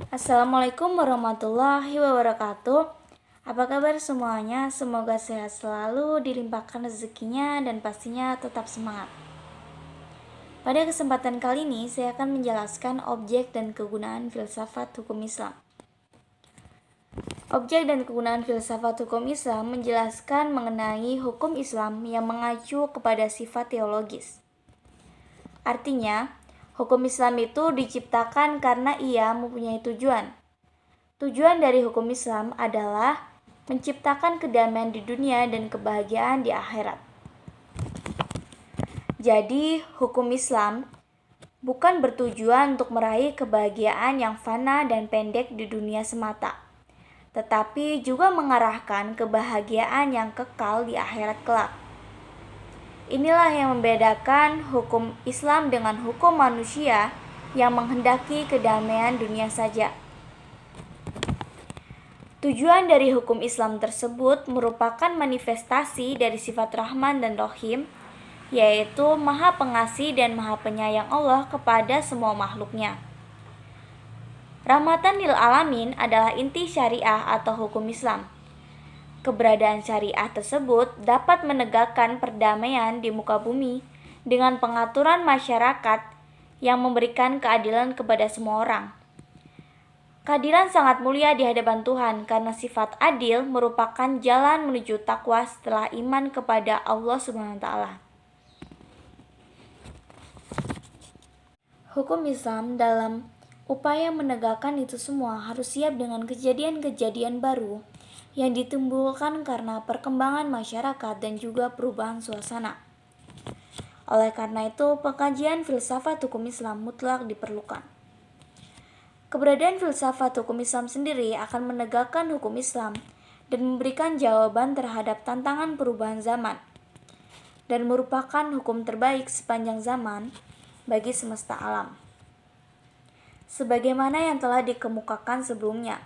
Assalamualaikum warahmatullahi wabarakatuh. Apa kabar semuanya? Semoga sehat selalu, dilimpahkan rezekinya, dan pastinya tetap semangat. Pada kesempatan kali ini, saya akan menjelaskan objek dan kegunaan filsafat hukum Islam. Objek dan kegunaan filsafat hukum Islam menjelaskan mengenai hukum Islam yang mengacu kepada sifat teologis. Artinya, hukum Islam itu diciptakan karena ia mempunyai tujuan. Tujuan dari hukum Islam adalah menciptakan kedamaian di dunia dan kebahagiaan di akhirat. Jadi, hukum Islam bukan bertujuan untuk meraih kebahagiaan yang fana dan pendek di dunia semata, tetapi juga mengarahkan kebahagiaan yang kekal di akhirat kelak. Inilah yang membedakan hukum Islam dengan hukum manusia yang menghendaki kedamaian dunia saja. Tujuan dari hukum Islam tersebut merupakan manifestasi dari sifat Rahman dan Rahim, yaitu Maha Pengasih dan Maha Penyayang Allah kepada semua makhluknya. Rahmatan lil alamin adalah inti syariah atau hukum Islam. Keberadaan syariah tersebut dapat menegakkan perdamaian di muka bumi dengan pengaturan masyarakat yang memberikan keadilan kepada semua orang. Keadilan sangat mulia di hadapan Tuhan karena sifat adil merupakan jalan menuju takwa setelah iman kepada Allah Subhanahu wa taala. Hukum Islam dalam upaya menegakkan itu semua harus siap dengan kejadian-kejadian baru yang ditimbulkan karena perkembangan masyarakat dan juga perubahan suasana. Oleh karena itu, pengkajian filsafat hukum Islam mutlak diperlukan. Keberadaan filsafat hukum Islam sendiri akan menegakkan hukum Islam dan memberikan jawaban terhadap tantangan perubahan zaman, dan merupakan hukum terbaik sepanjang zaman bagi semesta alam. Sebagaimana yang telah dikemukakan sebelumnya,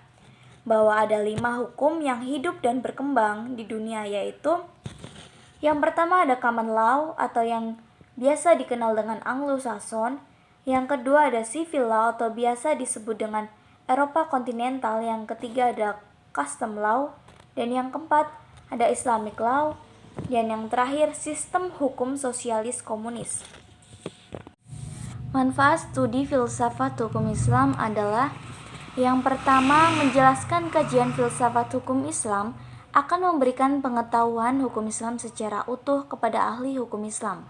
bahwa ada 5 hukum yang hidup dan berkembang di dunia, yaitu yang pertama ada common law atau yang biasa dikenal dengan Anglo-Saxon, yang kedua ada civil law atau biasa disebut dengan Eropa kontinental, yang ketiga ada custom law, dan yang keempat ada Islamic law, dan yang terakhir sistem hukum sosialis komunis. Manfaat studi filsafat hukum Islam adalah: yang pertama, menjelaskan kajian filsafat hukum Islam akan memberikan pengetahuan hukum Islam secara utuh kepada ahli hukum Islam.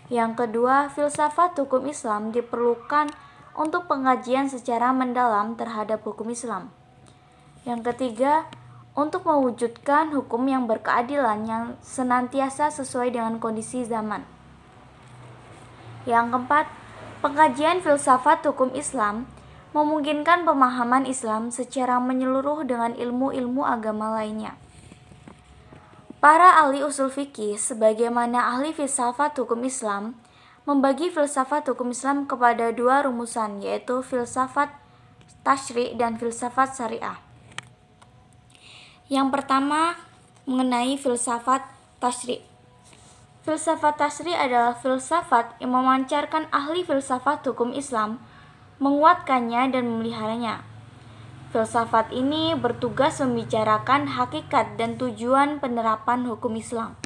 Yang kedua, filsafat hukum Islam diperlukan untuk pengajian secara mendalam terhadap hukum Islam. Yang ketiga, untuk mewujudkan hukum yang berkeadilan yang senantiasa sesuai dengan kondisi zaman. Yang keempat, pengkajian filsafat hukum Islam memungkinkan pemahaman Islam secara menyeluruh dengan ilmu-ilmu agama lainnya. Para ahli usul fikih sebagaimana ahli filsafat hukum Islam membagi filsafat hukum Islam kepada 2 rumusan, yaitu filsafat tasyri' dan filsafat syariah. Yang pertama, mengenai filsafat tasyri'. Filsafat tasyri' adalah filsafat yang memancarkan ahli filsafat hukum Islam, menguatkannya dan memeliharanya. Filsafat ini bertugas membicarakan hakikat dan tujuan penerapan hukum Islam.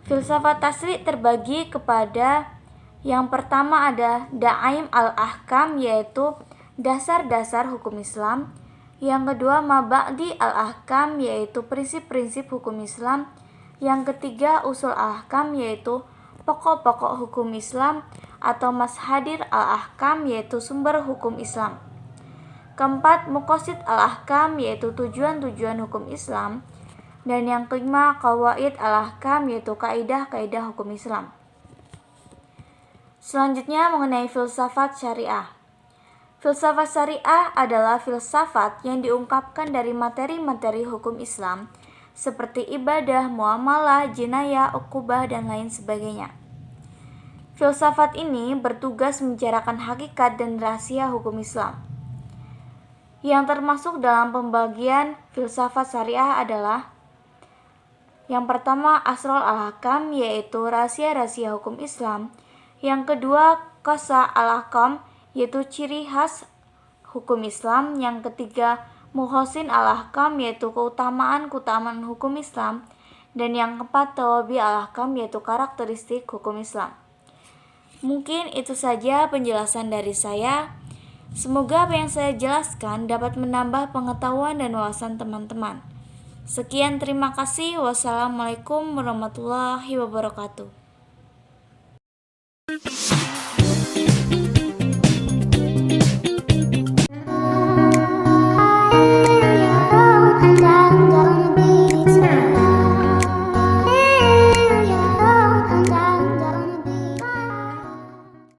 Filsafat tasyri' terbagi kepada: yang pertama ada Da'aim al-Ahkam, yaitu dasar-dasar hukum Islam. Yang kedua Mabadi al-Ahkam, yaitu prinsip-prinsip hukum Islam. Yang ketiga Usul al-Ahkam, yaitu pokok-pokok hukum Islam, atau Mashadir al-Ahkam, yaitu sumber hukum Islam. Keempat, Muqasid al-Ahkam, yaitu tujuan-tujuan hukum Islam. Dan yang kelima, Qawaid al-Ahkam, yaitu kaidah-kaidah hukum Islam. Selanjutnya mengenai filsafat syariah. Filsafat syariah adalah filsafat yang diungkapkan dari materi-materi hukum Islam seperti ibadah, muamalah, jinayah, uqubah, dan lain sebagainya. Filsafat ini bertugas membicarakan hakikat dan rahasia hukum Islam. Yang termasuk dalam pembagian filsafat syariah adalah: yang pertama Asrul al-Ahkam, yaitu rahasia-rahasia hukum Islam. Yang kedua Qasa al-Ahkam, yaitu ciri khas hukum Islam. Yang ketiga, muhsin al-ahkam, yaitu keutamaan hukum Islam. Dan yang keempat, tawabi al-ahkam, yaitu karakteristik hukum Islam. Mungkin itu saja penjelasan dari saya. Semoga apa yang saya jelaskan dapat menambah pengetahuan dan wawasan teman-teman. Sekian, terima kasih. Wassalamualaikum warahmatullahi wabarakatuh.